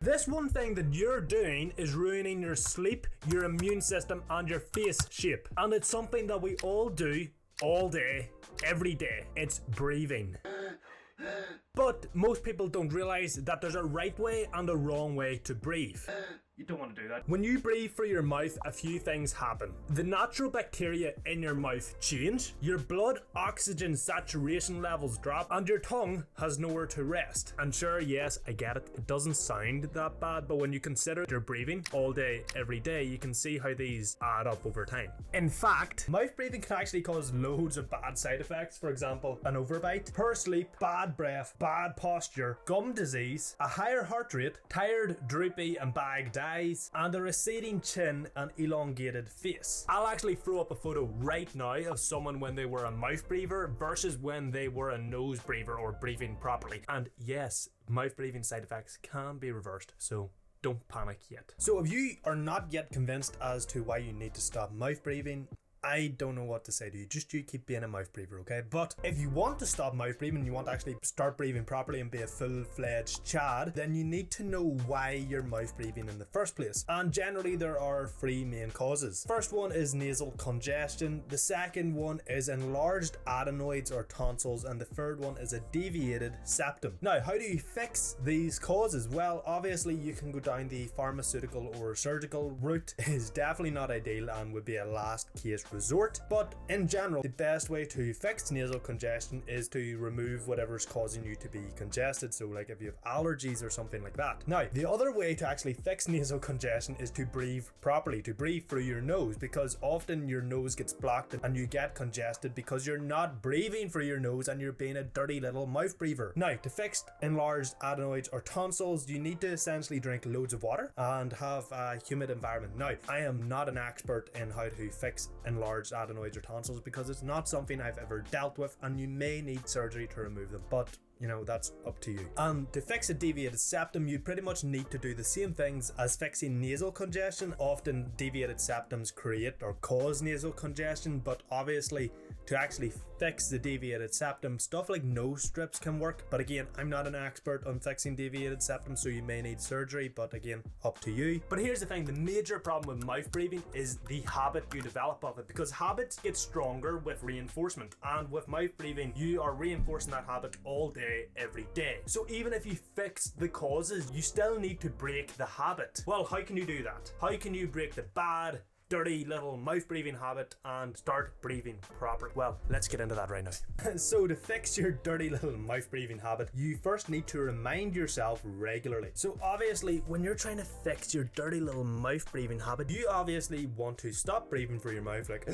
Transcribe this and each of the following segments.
This one thing that you're doing is ruining your sleep, your immune system, and your face shape. And it's something that we all do all day, every day. It's breathing. But most people don't realize that there's a right way and a wrong way to breathe. You don't want to do that. When you breathe through your mouth, a few things happen. The natural bacteria in your mouth change, your blood oxygen saturation levels drop, and your tongue has nowhere to rest. And sure, yes, I get it. It doesn't sound that bad, but when you consider you're breathing all day, every day, you can see how these add up over time. In fact, mouth breathing can actually cause loads of bad side effects. For example, an overbite, poor sleep, bad breath, bad posture, gum disease, a higher heart rate, tired, droopy, and bagged eyes, and a receding chin and elongated face. I'll actually throw up a photo right now of someone when they were a mouth breather versus when they were a nose breather or breathing properly. And yes, mouth breathing side effects can be reversed, so don't panic yet. So if you are not yet convinced as to why you need to stop mouth breathing, I don't know what to say to you. Just you keep being a mouth breather, okay? But if you want to stop mouth breathing, you want to actually start breathing properly and be a full-fledged Chad, then you need to know why you're mouth breathing in the first place. And generally there are three main causes. First one is nasal congestion. The second one is enlarged adenoids or tonsils. And the third one is a deviated septum. Now, how do you fix these causes? Well, obviously you can go down the pharmaceutical or surgical route. It is definitely not ideal and would be a last case resort, but in general the best way to fix nasal congestion is to remove whatever's causing you to be congested. So like if you have allergies or something like that. Now the other way to actually fix nasal congestion is to breathe properly, to breathe through your nose, because often your nose gets blocked and you get congested because you're not breathing through your nose and you're being a dirty little mouth breather. Now to fix enlarged adenoids or tonsils, you need to essentially drink loads of water and have a humid environment. Now I am not an expert in how to fix enlarged adenoids or tonsils because it's not something I've ever dealt with, and you may need surgery to remove them, but you know, that's up to you. And to fix a deviated septum, you pretty much need to do the same things as fixing nasal congestion. Often deviated septums create or cause nasal congestion, but obviously to actually fix the deviated septum, stuff like nose strips can work. But again, I'm not an expert on fixing deviated septum, so you may need surgery, but again, up to you. But here's the thing, the major problem with mouth breathing is the habit you develop of it, because habits get stronger with reinforcement, and with mouth breathing, you are reinforcing that habit all day, every day. So even if you fix the causes, you still need to break the habit. Well, how can you do that? How can you break the bad, dirty little mouth breathing habit and start breathing properly? Well, let's get into that right now. So to fix your dirty little mouth breathing habit, you first need to remind yourself regularly. So obviously when you're trying to fix your dirty little mouth breathing habit, you obviously want to stop breathing through your mouth like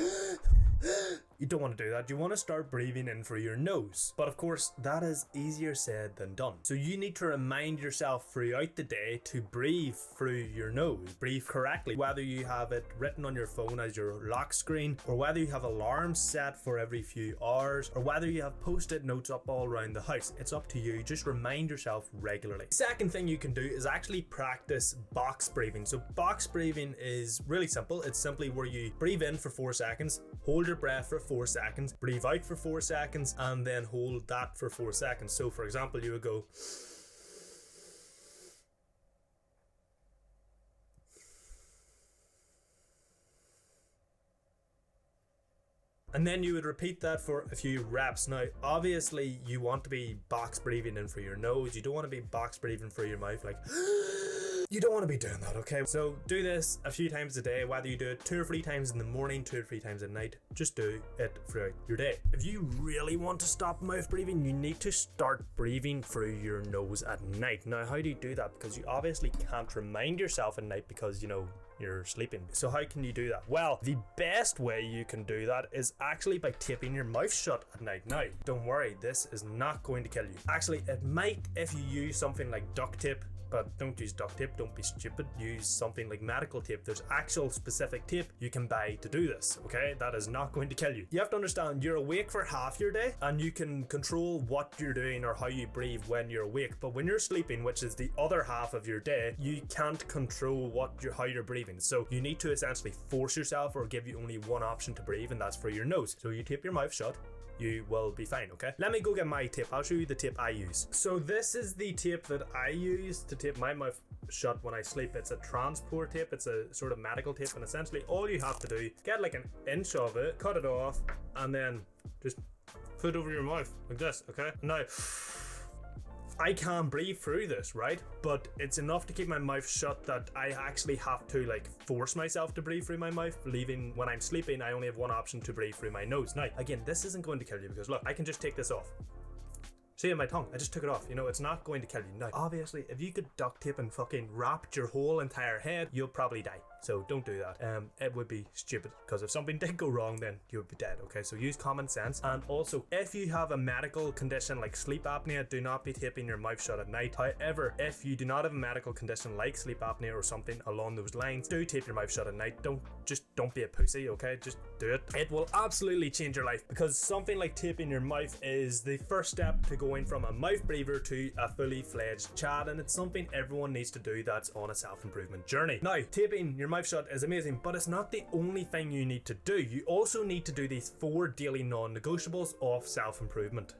you don't want to do that. You want to start breathing in through your nose. But of course, that is easier said than done. So you need to remind yourself throughout the day to breathe through your nose. Breathe correctly. Whether you have it written on your phone as your lock screen, or whether you have alarms set for every few hours, or whether you have post-it notes up all around the house, it's up to you. Just remind yourself regularly. Second thing you can do is actually practice box breathing. So box breathing is really simple. It's simply where you breathe in for 4 seconds, hold your breath for 4 seconds, breathe out for 4 seconds, and then hold that for 4 seconds. So for example, you would go and then you would repeat that for a few reps. Now obviously you want to be box breathing in through your nose. You don't want to be box breathing through your mouth like you don't want to be doing that, okay? So do this a few times a day, whether you do it 2 or 3 times in the morning, 2 or 3 times at night. Just do it throughout your day. If you really want to stop mouth breathing, you need to start breathing through your nose at night. Now how do you do that? Because you obviously can't remind yourself at night because you know you're sleeping. So how can you do that? Well, the best way you can do that is actually by taping your mouth shut at night. Now don't worry, this is not going to kill you. Actually, it might if you use something like duct tape, but don't use duct tape, don't be stupid. Use something like medical tape. There's actual specific tape you can buy to do this, okay? That is not going to kill you. You have to understand, you're awake for half your day and you can control what you're doing or how you breathe when you're awake. But when you're sleeping, which is the other half of your day, you can't control how you're breathing. So you need to essentially force yourself or give you only one option to breathe, and that's through your nose. So you tape your mouth shut, you will be fine, okay? Let me go get my tape. I'll show you the tape I use. So this is the tape that I use to tape my mouth shut when I sleep. It's a transport tape. It's a sort of medical tape, and essentially all you have to do, get like an inch of it, cut it off, and then just put it over your mouth like this, okay? Now, I can breathe through this, right? But it's enough to keep my mouth shut that I actually have to like force myself to breathe through my mouth, leaving when I'm sleeping I only have one option to breathe through my nose. Now, again, this isn't going to kill you because look, I can just take this off. See, in my tongue, I just took it off. You know, it's not going to kill you. Now, obviously, if you could duct tape and fucking wrap your whole entire head, you'll probably die. So don't do that. It would be stupid, because if something did go wrong, then you would be dead, okay? So use common sense. And also, if you have a medical condition like sleep apnea, do not be taping your mouth shut at night. However, if you do not have a medical condition like sleep apnea or something along those lines, do tape your mouth shut at night. Don't be a pussy, okay? Just do it. It will absolutely change your life, because something like taping your mouth is the first step to going from a mouth breather to a fully fledged Chad, and it's something everyone needs to do that's on a self-improvement journey. Now, taping your mouth shut is amazing, but it's not the only thing you need to do. You also need to do these 4 daily non-negotiables of self-improvement.